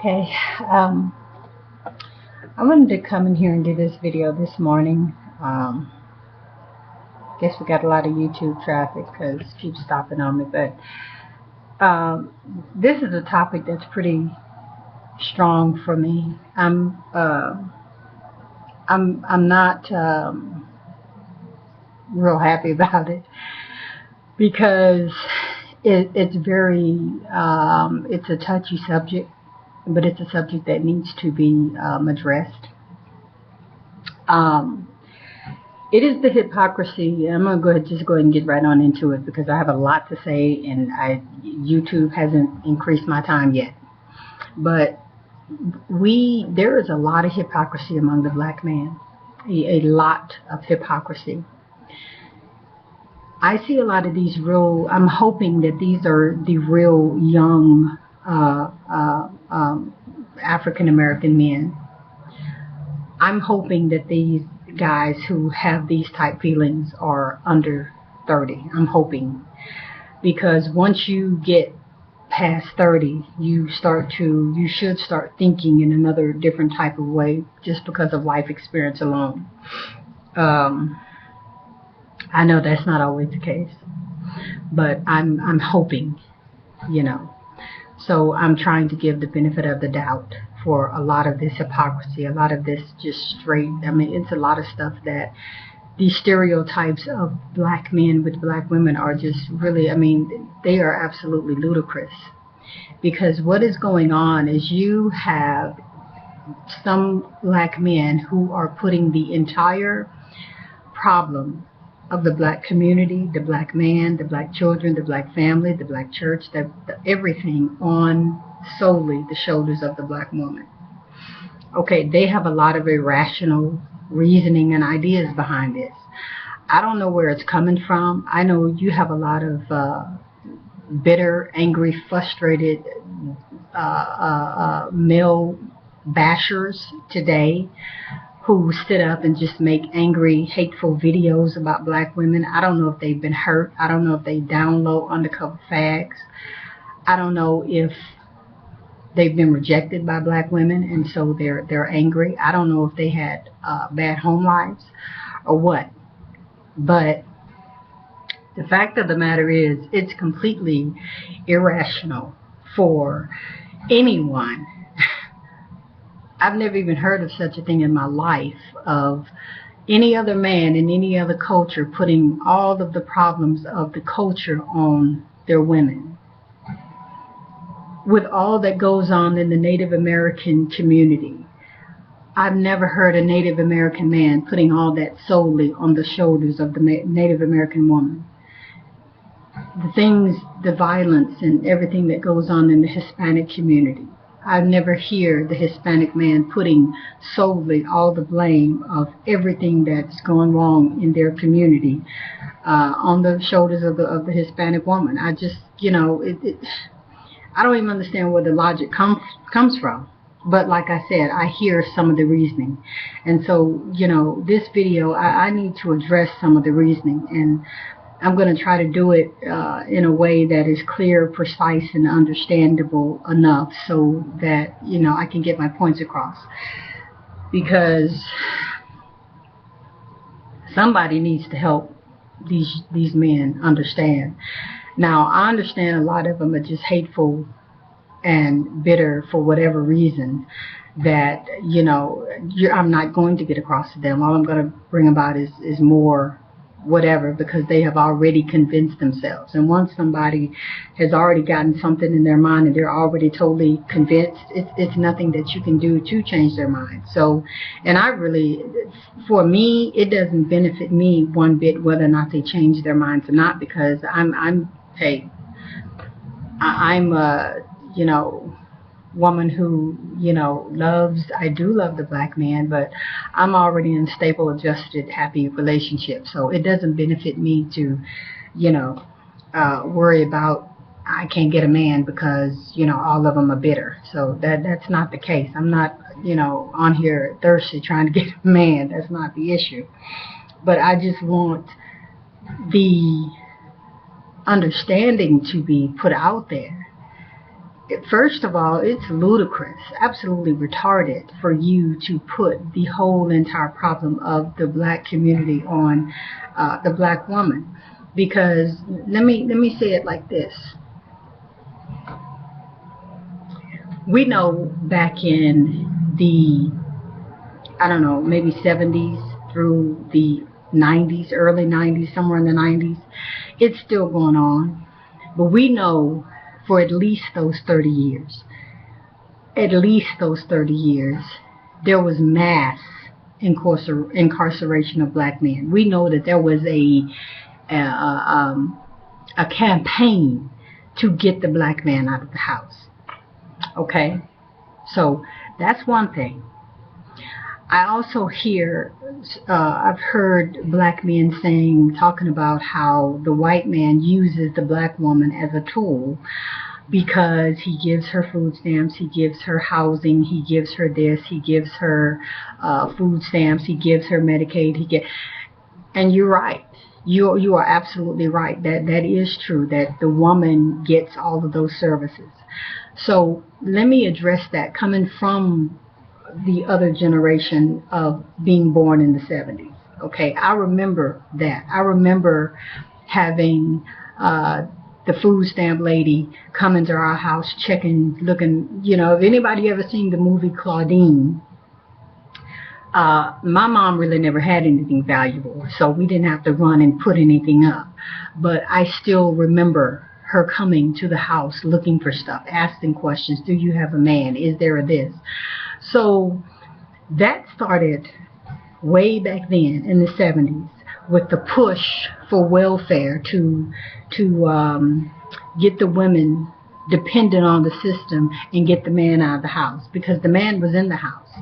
Okay, I wanted to come in here and do this video this morning. Guess we got a lot of YouTube traffic because it keeps stopping on me, but this is a topic that's pretty strong for me. I'm not real happy about it because it's very it's a touchy subject, but it's a subject that needs to be addressed. It is the hypocrisy. I'm going to just go ahead and get right on into it because I have a lot to say, and YouTube hasn't increased my time yet. But there is a lot of hypocrisy among the black man, a lot of hypocrisy. I see a lot of these I'm hoping that these are the real young African American men. I'm hoping that these guys who have these type feelings are under 30. I'm hoping, because once you get past 30, you should start thinking in another different type of way, just because of life experience alone. I know that's not always the case, but I'm hoping, So I'm trying to give the benefit of the doubt for a lot of this hypocrisy, a lot of this just straight, it's a lot of stuff that these stereotypes of black men with black women are just really, they are absolutely ludicrous. Because what is going on is you have some black men who are putting the entire problem of the black community, the black man, the black children, the black family, the black church, everything on solely the shoulders of the black woman. Okay, they have a lot of irrational reasoning and ideas behind this. I don't know where it's coming from. I know you have a lot of bitter, angry, frustrated male bashers today who sit up and just make angry, hateful videos about black women. I don't know if they've been hurt. I don't know if they download undercover fags. I don't know if they've been rejected by black women and so they're angry. I don't know if they had bad home lives or what. But the fact of the matter is, it's completely irrational for anyone. I've never even heard of such a thing in my life, of any other man in any other culture putting all of the problems of the culture on their women. With all that goes on in the Native American community, I've never heard a Native American man putting all that solely on the shoulders of the Native American woman. The violence and everything that goes on in the Hispanic community, I never hear the Hispanic man putting solely all the blame of everything that's going wrong in their community on the shoulders of the Hispanic woman. I just, I don't even understand where the logic comes from. But like I said, I hear some of the reasoning. And so, this video, I need to address some of the reasoning. And I'm going to try to do it in a way that is clear, precise, and understandable enough so that, I can get my points across. Because somebody needs to help these men understand. Now, I understand a lot of them are just hateful and bitter for whatever reason that, I'm not going to get across to them. All I'm going to bring about is more whatever, because they have already convinced themselves. And once somebody has already gotten something in their mind and they're already totally convinced, it's nothing that you can do to change their mind. So, and for me, it doesn't benefit me one bit whether or not they change their minds or not, because I'm a woman who, I do love the black man, but I'm already in a stable, adjusted, happy relationship. So it doesn't benefit me to, worry about I can't get a man because, all of them are bitter. So that's not the case. I'm not, on here thirsty trying to get a man. That's not the issue. But I just want the understanding to be put out there First of all, it's ludicrous, absolutely retarded for you to put the whole entire problem of the black community on the black woman. Because let me say it like this. We know back in the, I don't know, maybe 70s through the 90s, early 90s, somewhere in the 90s, it's still going on. But we know for at least those 30 years, there was mass incarceration of black men. We know that there was a campaign to get the black man out of the house. Okay, so that's one thing. I also I've heard black men talking about how the white man uses the black woman as a tool because he gives her food stamps, he gives her housing, he gives her this, he gives her food stamps, he gives her Medicaid, and you're right. You are absolutely right. That is true, that the woman gets all of those services. So let me address that coming from the other generation of being born in the 70s. Okay, I remember that. I remember having the food stamp lady come into our house checking, looking, if anybody ever seen the movie Claudine, my mom really never had anything valuable, so we didn't have to run and put anything up. But I still remember her coming to the house looking for stuff, asking questions. Do you have a man? Is there a this? So that started way back then in the 70s with the push for welfare to get the women dependent on the system and get the man out of the house, because the man was in the house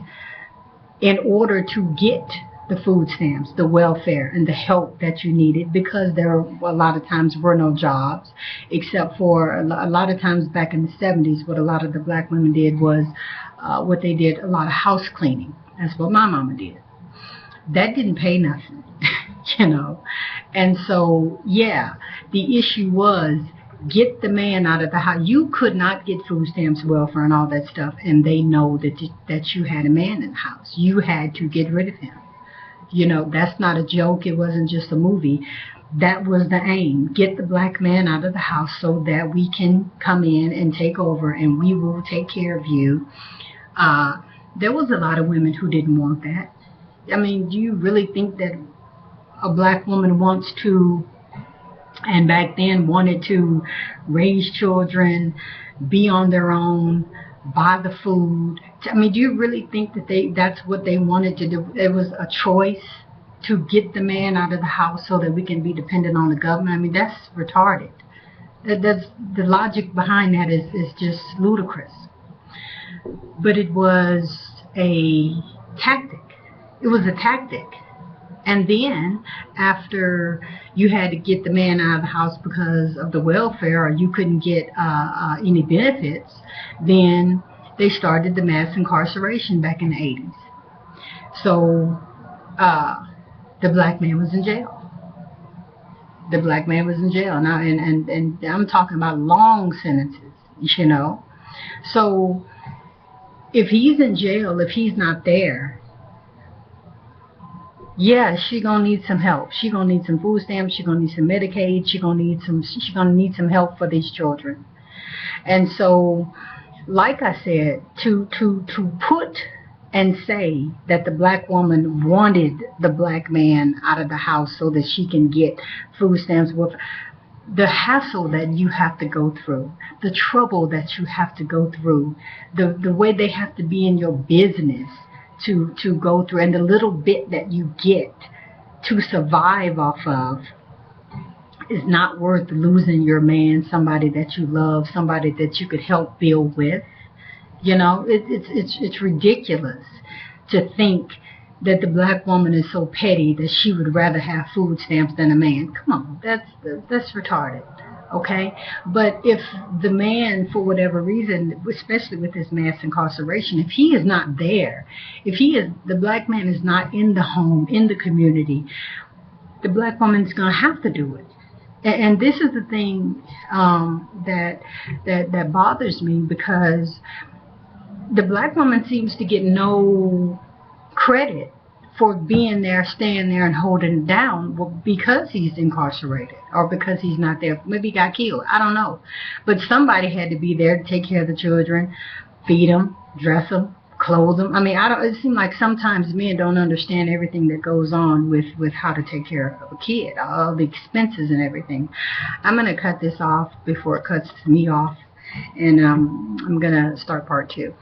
in order to get the food stamps, the welfare, and the help that you needed, because there a lot of times were no jobs, except for a lot of times back in the 70s, what a lot of the black women did was a lot of house cleaning. That's what my mama did. That didn't pay nothing, And so, yeah, the issue was get the man out of the house. You could not get food stamps, welfare, and all that stuff, and they know that you had a man in the house. You had to get rid of him. That's not a joke. It wasn't just a movie. That was the aim. Get the black man out of the house so that we can come in and take over and we will take care of you. There was a lot of women who didn't want that. I mean, do you really think that a black woman wants to, and back then wanted to, raise children, be on their own, buy the food? I mean, do you really think that that's what they wanted to do? It was a choice to get the man out of the house so that we can be dependent on the government. I mean, that's retarded. That's the logic behind that is just ludicrous. But it was a tactic. It was a tactic. And then after you had to get the man out of the house because of the welfare, or you couldn't get any benefits, then they started the mass incarceration back in the 80s. So the black man was in jail. The black man was in jail. Now, and I'm talking about long sentences, So if he's in jail, if he's not there, yeah, she gonna need some help. She gonna need some food stamps. She gonna need some Medicaid. She gonna need some help for these children. And so, like I said, to put and say that the black woman wanted the black man out of the house so that she can get food stamps, with the hassle that you have to go through, the trouble that you have to go through, the way they have to be in your business to go through, and the little bit that you get to survive off of is not worth losing your man, somebody that you love, somebody that you could help build with. It's ridiculous to think that the black woman is so petty that she would rather have food stamps than a man. Come on, that's retarded. Okay, but if the man, for whatever reason, especially with this mass incarceration, if he is not there, the black man is not in the home, in the community, the black woman is going to have to do it. And this is the thing that bothers me, because the black woman seems to get no credit for being there, staying there, and holding it down, because he's incarcerated or because he's not there. Maybe he got killed. I don't know. But somebody had to be there to take care of the children, feed them, dress them, clothe them. I mean, I don't. It seems like sometimes men don't understand everything that goes on with how to take care of a kid, all the expenses and everything. I'm gonna cut this off before it cuts me off, and I'm gonna start part 2.